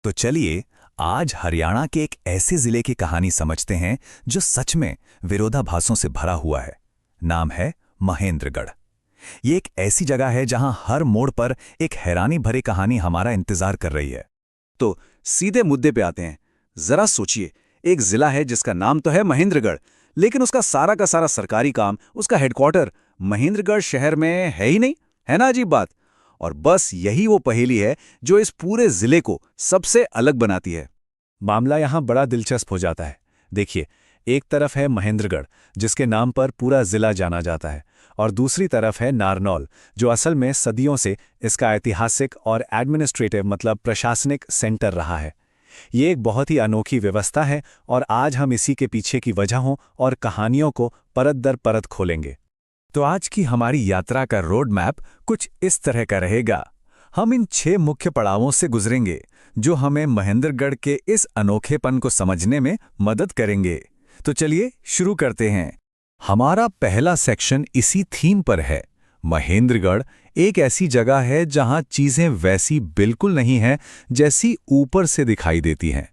तो चलिए आज हरियाणा के एक ऐसे जिले की कहानी समझते हैं जो सच में विरोधाभासों से भरा हुआ है। नाम है महेंद्रगढ़। ये एक ऐसी जगह है जहां हर मोड़ पर एक हैरानी भरी कहानी हमारा इंतजार कर रही है। तो सीधे मुद्दे पे आते हैं। जरा सोचिए, एक जिला है जिसका नाम तो है महेंद्रगढ़, लेकिन उसका सारा का सारा सरकारी काम, उसका हेडक्वार्टर महेंद्रगढ़ शहर में है ही नहीं। है ना अजीब बात? और बस यही वो पहेली है जो इस पूरे जिले को सबसे अलग बनाती है। मामला यहाँ बड़ा दिलचस्प हो जाता है। देखिए, एक तरफ है महेंद्रगढ़, जिसके नाम पर पूरा जिला जाना जाता है, और दूसरी तरफ है नारनौल, जो असल में सदियों से इसका ऐतिहासिक और एडमिनिस्ट्रेटिव मतलब प्रशासनिक सेंटर रहा है। ये एक बहुत ही अनोखी व्यवस्था है और आज हम इसी के पीछे की वजहों और कहानियों को परत दर परत खोलेंगे। तो आज की हमारी यात्रा का रोड मैप कुछ इस तरह का रहेगा। हम इन 6 मुख्य पड़ावों से गुजरेंगे जो हमें महेंद्रगढ़ के इस अनोखेपन को समझने में मदद करेंगे। तो चलिए शुरू करते हैं। हमारा पहला सेक्शन इसी थीम पर है। महेंद्रगढ़ एक ऐसी जगह है जहां चीजें वैसी बिल्कुल नहीं हैं जैसी ऊपर से दिखाई देती हैं।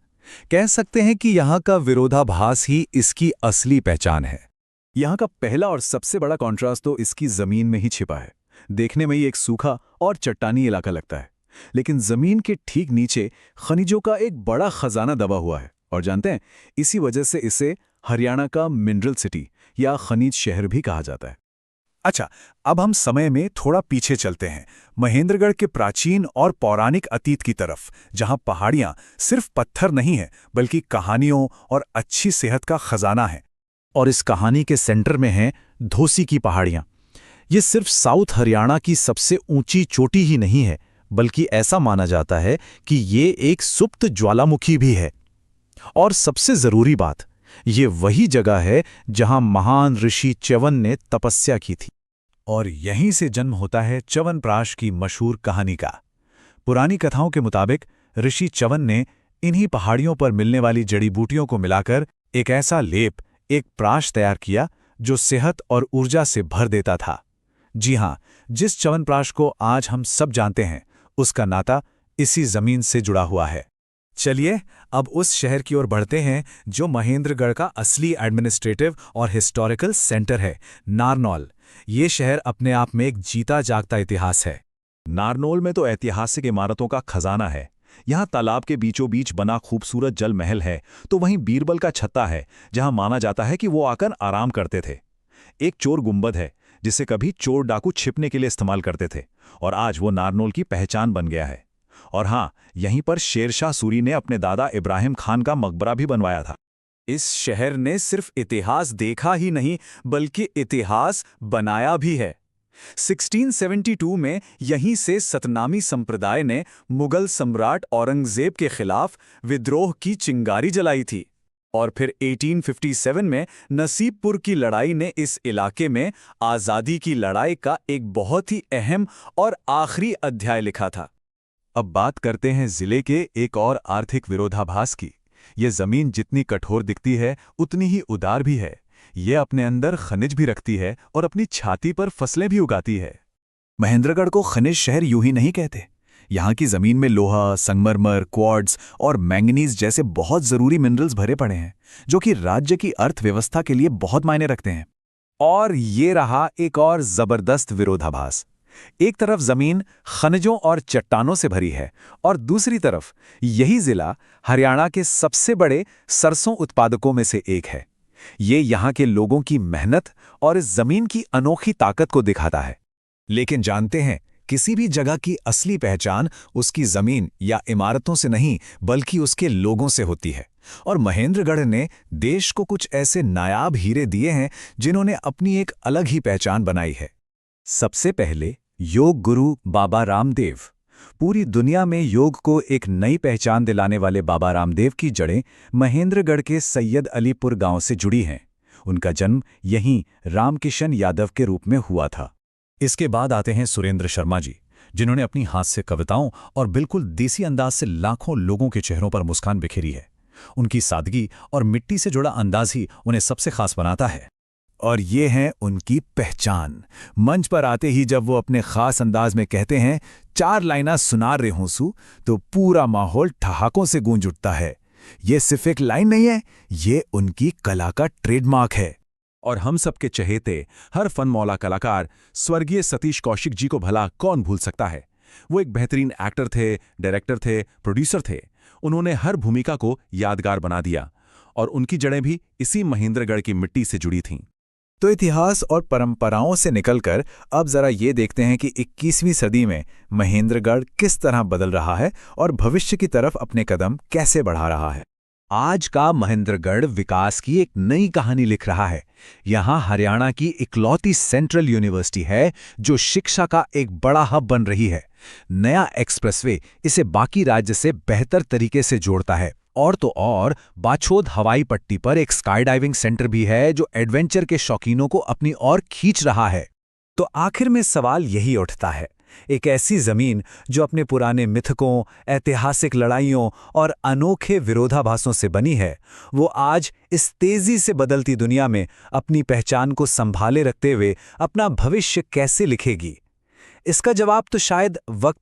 कह सकते हैं कि यहाँ का विरोधाभास ही इसकी असली पहचान है। यहाँ का पहला और सबसे बड़ा कॉन्ट्रास्ट तो इसकी जमीन में ही छिपा है। देखने में ही एक सूखा और चट्टानी इलाका लगता है, लेकिन जमीन के ठीक नीचे खनिजों का एक बड़ा खजाना दबा हुआ है। और जानते हैं, इसी वजह से इसे हरियाणा का मिनरल सिटी या खनिज शहर भी कहा जाता है। अच्छा, अब हम समय में थोड़ा पीछे चलते हैं, महेंद्रगढ़ के प्राचीन और पौराणिक अतीत की तरफ, जहां पहाड़ियां सिर्फ पत्थर नहीं हैं बल्कि कहानियों और अच्छी सेहत का खजाना है। और इस कहानी के सेंटर में हैं धोसी की पहाड़ियां। ये सिर्फ साउथ हरियाणा की सबसे ऊंची चोटी ही नहीं है, बल्कि ऐसा माना जाता है कि ये एक सुप्त ज्वालामुखी भी है। और सबसे जरूरी बात, ये वही जगह है जहां महान ऋषि च्यवन ने तपस्या की थी। और यहीं से जन्म होता है च्यवनप्राश की मशहूर कहानी का। पुरानी कथाओं के मुताबिक ऋषि च्यवन ने इन्हीं पहाड़ियों पर मिलने वाली जड़ी बूटियों को मिलाकर एक ऐसा लेप, एक प्राश तैयार किया जो सेहत और ऊर्जा से भर देता था। जी हां, जिस च्यवनप्राश को आज हम सब जानते हैं, उसका नाता इसी जमीन से जुड़ा हुआ है। चलिए अब उस शहर की ओर बढ़ते हैं जो महेंद्रगढ़ का असली एडमिनिस्ट्रेटिव और हिस्टोरिकल सेंटर है, नारनौल। ये शहर अपने आप में एक जीता जागता इतिहास है। नारनौल में तो ऐतिहासिक इमारतों का खजाना है। यहाँ तालाब के बीचों बीच बना खूबसूरत जल महल है, तो वहीं बीरबल का छत्ता है, जहाँ माना जाता है कि वो आकर आराम करते थे। एक चोर गुंबद है, जिसे कभी चोर डाकू छिपने के लिए इस्तेमाल करते थे, और आज वो नारनौल की पहचान बन गया है। और हाँ, यहीं पर शेरशाह सूरी ने अपने दादा इब्राहिम खान का मकबरा भी बनवाया था। इस शहर ने सिर्फ इतिहास देखा ही नहीं, बल्कि इतिहास बनाया भी है। 1672 में यहीं से सतनामी संप्रदाय ने मुगल सम्राट औरंगजेब के खिलाफ विद्रोह की चिंगारी जलाई थी। और फिर 1857 में नसीबपुर की लड़ाई ने इस इलाके में आज़ादी की लड़ाई का एक बहुत ही अहम और आखिरी अध्याय लिखा था। अब बात करते हैं जिले के एक और आर्थिक विरोधाभास की। ये जमीन जितनी कठोर दिखती है उतनी ही उदार भी है। ये अपने अंदर खनिज भी रखती है और अपनी छाती पर फसलें भी उगाती है। महेंद्रगढ़ को खनिज शहर यूं ही नहीं कहते। यहाँ की जमीन में लोहा, संगमरमर, क्वार्ट्ज और मैंगनीज जैसे बहुत जरूरी मिनरल्स भरे पड़े हैं, जो कि राज्य की अर्थव्यवस्था के लिए बहुत मायने रखते हैं। और ये रहा एक और जबरदस्त विरोधाभास। एक तरफ जमीन खनिजों और चट्टानों से भरी है, और दूसरी तरफ यही जिला हरियाणा के सबसे बड़े सरसों उत्पादकों में से एक है। ये यहाँ के लोगों की मेहनत और इस जमीन की अनोखी ताकत को दिखाता है। लेकिन जानते हैं, किसी भी जगह की असली पहचान उसकी जमीन या इमारतों से नहीं बल्कि उसके लोगों से होती है। और महेंद्रगढ़ ने देश को कुछ ऐसे नायाब हीरे दिए हैं जिन्होंने अपनी एक अलग ही पहचान बनाई है। सबसे पहले योग गुरु बाबा रामदेव। पूरी दुनिया में योग को एक नई पहचान दिलाने वाले बाबा रामदेव की जड़ें महेंद्रगढ़ के सैयद अलीपुर गांव से जुड़ी हैं। उनका जन्म यहीं रामकिशन यादव के रूप में हुआ था। इसके बाद आते हैं सुरेंद्र शर्मा जी, जिन्होंने अपनी हास्य कविताओं और बिल्कुल देसी अंदाज से लाखों लोगों के चेहरों पर मुस्कान बिखेरी है। उनकी सादगी और मिट्टी से जुड़ा अंदाज ही उन्हें सबसे खास बनाता है। और ये हैं उनकी पहचान। मंच पर आते ही जब वो अपने खास अंदाज में कहते हैं 4 लाइना सुनार रे हूं सू, तो पूरा माहौल ठहाकों से गूंज उठता है। ये सिर्फ एक लाइन नहीं है, ये उनकी कला का ट्रेडमार्क है। और हम सबके चहेते हर फनमौला कलाकार स्वर्गीय सतीश कौशिक जी को भला कौन भूल सकता है। वो एक बेहतरीन एक्टर थे, डायरेक्टर थे, प्रोड्यूसर थे। उन्होंने हर भूमिका को यादगार बना दिया और उनकी जड़ें भी इसी महेंद्रगढ़ की मिट्टी से जुड़ी थीं। तो इतिहास और परंपराओं से निकलकर अब जरा ये देखते हैं कि 21वीं सदी में महेंद्रगढ़ किस तरह बदल रहा है और भविष्य की तरफ अपने कदम कैसे बढ़ा रहा है। आज का महेंद्रगढ़ विकास की एक नई कहानी लिख रहा है। यहाँ हरियाणा की इकलौती सेंट्रल यूनिवर्सिटी है जो शिक्षा का एक बड़ा हब बन रही है। नया एक्सप्रेसवे इसे बाकी राज्य से बेहतर तरीके से जोड़ता है। और तो और बाछोद हवाई पट्टी पर एक स्काई डाइविंग सेंटर भी है जो एडवेंचर के शौकीनों को अपनी ओर खींच रहा है। तो आखिर में सवाल यही उठता है, एक ऐसी जमीन जो अपने पुराने मिथकों, ऐतिहासिक लड़ाइयों और अनोखे विरोधाभासों से बनी है, वो आज इस तेजी से बदलती दुनिया में अपनी पहचान को संभाले रखते हुए अपना भविष्य कैसे लिखेगी? इसका जवाब तो शायद वक्त